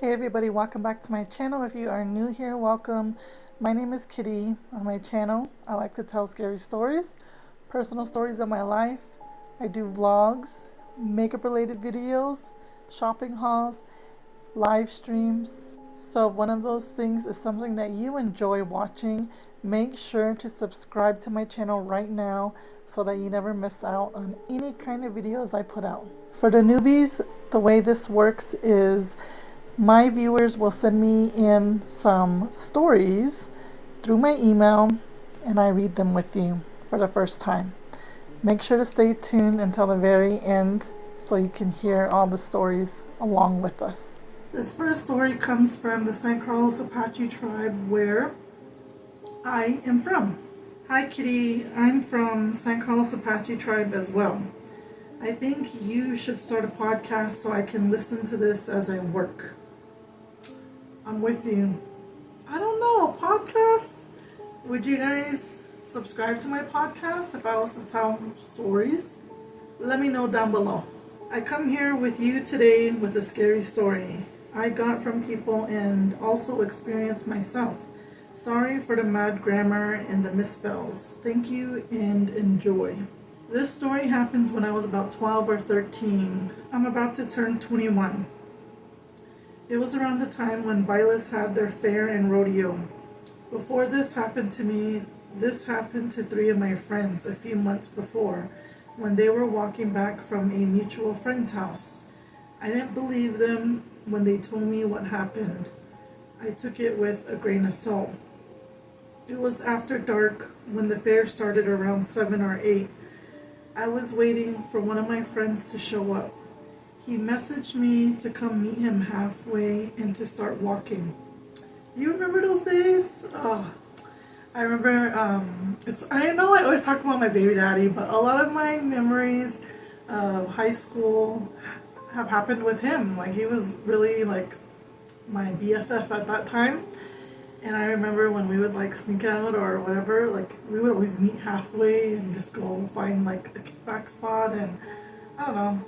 Hey everybody, welcome back to my channel. If you are new here, welcome. My name is Kitty. On my channel, I like to tell scary stories, personal stories of my life. I do vlogs, makeup related videos, shopping hauls, live streams. So if one of those things is something that you enjoy watching, make sure to subscribe to my channel right now so that you never miss out on any kind of videos I put out. For the newbies, the way this works is my viewers will send me in some stories through my email and I read them with you for the first time. Make sure to stay tuned until the very end so you can hear all the stories along with us. This first story comes from the San Carlos Apache tribe where I am from. Hi Kitty, I'm from San Carlos Apache tribe as well. I think you should start a podcast so I can listen to this as I work. I'm with you. I don't know, a podcast? Would you guys subscribe to my podcast if I was to tell stories? Let me know down below. I come here with you today with a scary story I got from people and also experienced myself. Sorry for the mad grammar and the misspells. Thank you and enjoy. This story happens when I was about 12 or 13. I'm about to turn 21. It was around the time when Bailas had their fair and rodeo. Before this happened to me, this happened to 3 of my friends a few months before when they were walking back from a mutual friend's house. I didn't believe them when they told me what happened. I took it with a grain of salt. It was after dark when the fair started around 7 or 8. I was waiting for one of my friends to show up. He messaged me to come meet him halfway and to start walking. Do you remember those days? Oh, I remember, I know I always talk about my baby daddy, but a lot of my memories of high school have happened with him. Like, he was really like my BFF at that time. And I remember when we would like sneak out or whatever, like we would always meet halfway and just go find like a kickback spot and I don't know.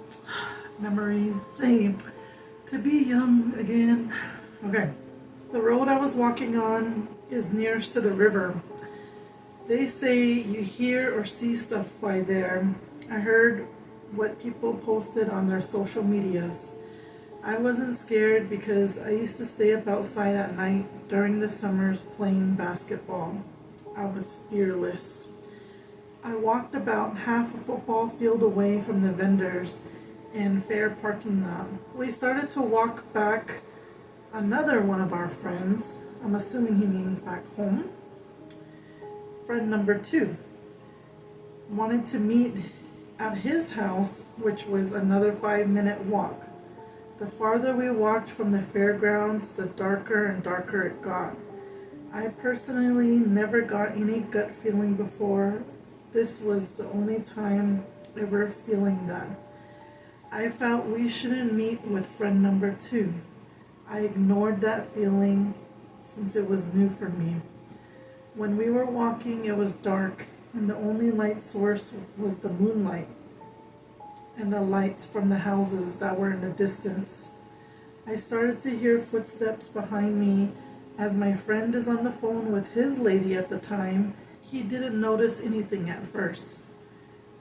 Memories, same. To be young again. Okay. The road I was walking on is nearest to the river. They say you hear or see stuff by there. I heard what people posted on their social medias. I wasn't scared because I used to stay up outside at night during the summers playing basketball. I was fearless. I walked about half a football field away from the vendors and fair parking lot. We started to walk back. Another one of our friends, I'm assuming he means back home, friend number 2, wanted to meet at his house, which was another 5-minute walk. The farther we walked from the fairgrounds, the darker and darker it got. I personally never got any gut feeling before. This was the only time ever feeling that. I felt we shouldn't meet with friend number 2. I ignored that feeling since it was new for me. When we were walking, it was dark, and the only light source was the moonlight and the lights from the houses that were in the distance. I started to hear footsteps behind me. As my friend is on the phone with his lady at the time, he didn't notice anything at first.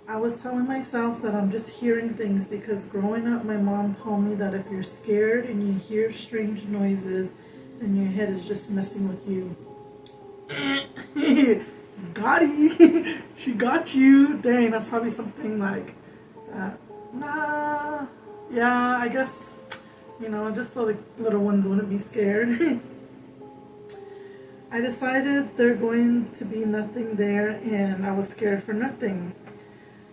I was telling myself that I'm just hearing things because growing up my mom told me that if you're scared and you hear strange noises, then your head is just messing with you. Got you. She got you. Dang, that's probably something like that. Nah. Yeah, I guess, just so the little ones wouldn't be scared. I decided there's going to be nothing there and I was scared for nothing.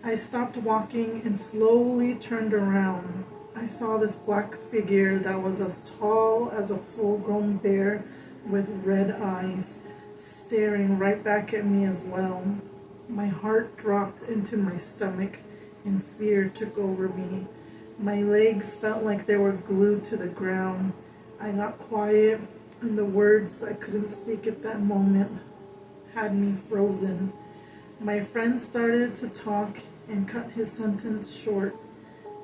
I stopped walking and slowly turned around. I saw this black figure that was as tall as a full-grown bear with red eyes, staring right back at me as well. My heart dropped into my stomach and fear took over me. My legs felt like they were glued to the ground. I got quiet and the words I couldn't speak at that moment had me frozen. My friend started to talk and cut his sentence short.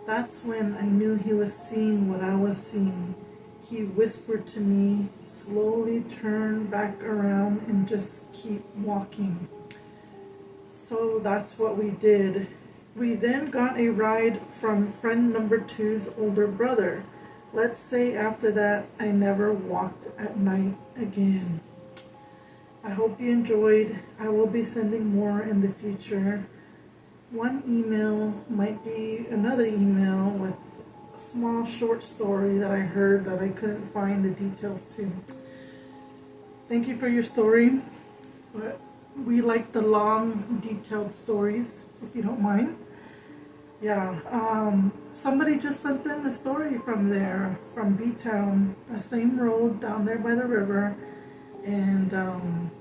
That's when I knew he was seeing what I was seeing. he whispered to me, slowly turn back around and just keep walking. So that's what we did. We then got a ride from friend number 2's older brother. Let's say after that, I never walked at night again. I hope you enjoyed. I will be sending more in the future. One email might be another email with a small short story that I heard that I couldn't find the details to. Thank you for your story. But we like the long, detailed stories, if you don't mind. Yeah, somebody just sent in a story from there, from B-Town, the same road down there by the river. And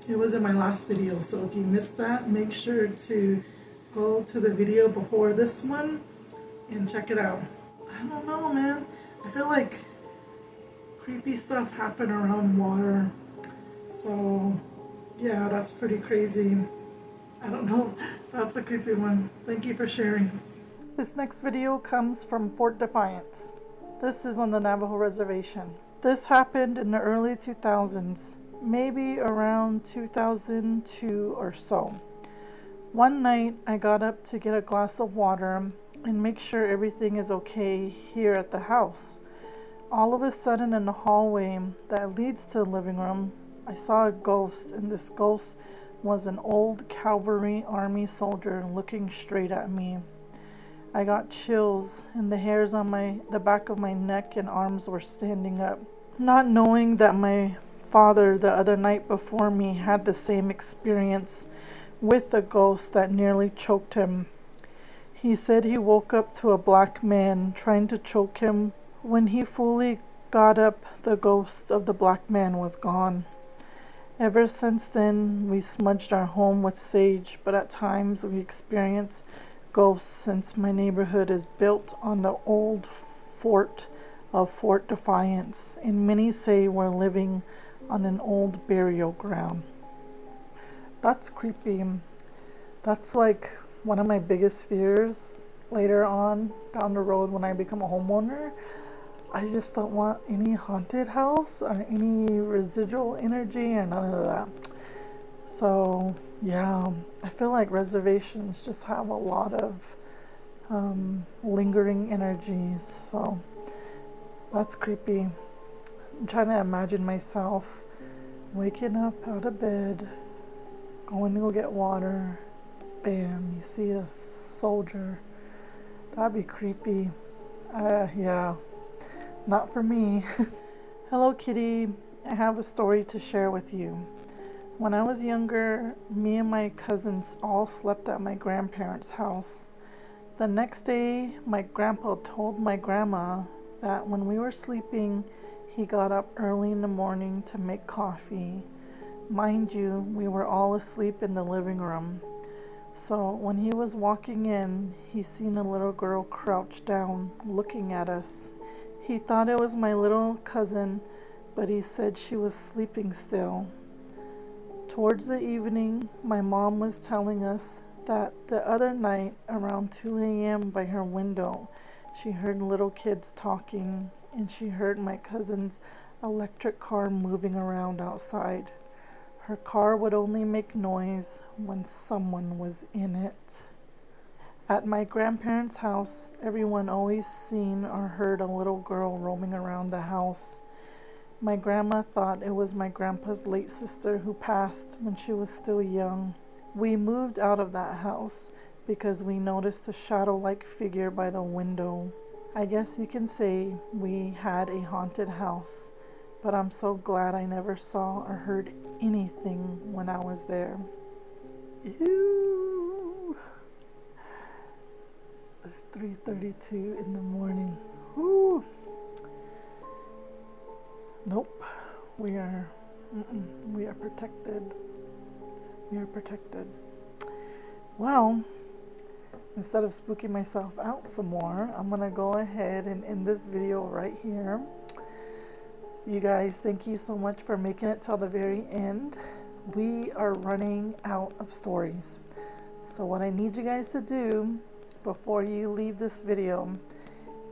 it was in my last video, so if you missed that, make sure to go to the video before this one and check it out. I don't know, man. I feel like creepy stuff happen around water. So yeah, that's pretty crazy. I don't know. That's a creepy one. Thank you for sharing. This next video comes from Fort Defiance. This is on the Navajo Reservation. This happened in the early 2000s, maybe around 2002 or so. One night I got up to get a glass of water and make sure everything is okay here at the house. All of a sudden in the hallway that leads to the living room, I saw a ghost, and this ghost was an old cavalry army soldier looking straight at me. I got chills and the hairs on the back of my neck and arms were standing up. Not knowing that my father the other night before me had the same experience with a ghost that nearly choked him. He said he woke up to a black man trying to choke him. When he fully got up, the ghost of the black man was gone. Ever since then, we smudged our home with sage, but at times we experience ghosts since my neighborhood is built on the old fort of Fort Defiance, and many say we're living on an old burial ground. That's creepy. That's like one of my biggest fears later on down the road when I become a homeowner. I just don't want any haunted house or any residual energy or none of that. So yeah, I feel like reservations just have a lot of lingering energies. So that's creepy. I'm trying to imagine myself waking up out of bed, going to go get water. Bam, you see a soldier. That'd be creepy. Yeah, not for me. Hello Kitty, I have a story to share with you. When I was younger, me and my cousins all slept at my grandparents' house. The next day, my grandpa told my grandma that when we were sleeping, he got up early in the morning to make coffee. Mind you, we were all asleep in the living room. So when he was walking in, he seen a little girl crouched down, looking at us. He thought it was my little cousin, but he said she was sleeping still. Towards the evening, my mom was telling us that the other night, around 2 a.m. by her window, she heard little kids talking, and she heard my cousin's electric car moving around outside. Her car would only make noise when someone was in it. At my grandparents' house, everyone always seen or heard a little girl roaming around the house. My grandma thought it was my grandpa's late sister who passed when she was still young. We moved out of that house because we noticed a shadow-like figure by the window. I guess you can say we had a haunted house, but I'm so glad I never saw or heard anything when I was there. Ew. It's 3:32 in the morning. Woo. Nope, we are protected. We are protected. Well, instead of spooking myself out some more, I'm gonna go ahead and end this video right here. You guys, thank you so much for making it till the very end. We are running out of stories. So what I need you guys to do before you leave this video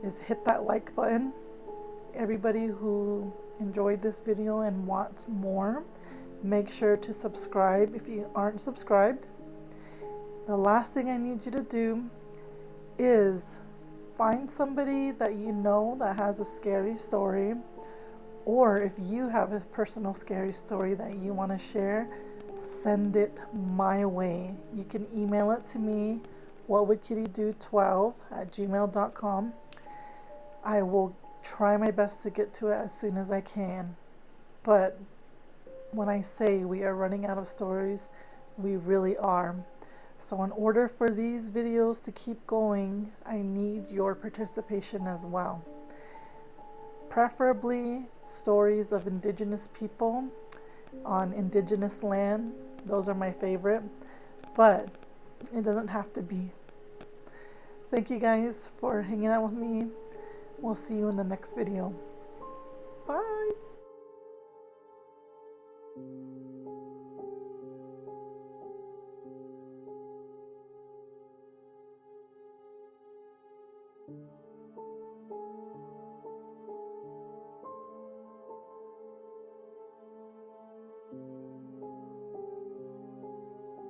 is hit that like button Everybody who enjoyed this video and wants more, make sure to subscribe if you aren't subscribed. The last thing I need you to do is find somebody that you know that has a scary story, or if you have a personal scary story that you want to share, send it my way. You can email it to me, WhatWouldKittyDo12@gmail.com. I will try my best to get to it as soon as I can. But when I say we are running out of stories, we really are. So in order for these videos to keep going, I need your participation as well. Preferably stories of indigenous people on indigenous land. Those are my favorite, but it doesn't have to be. Thank you guys for hanging out with me. We'll see you in the next video. Bye.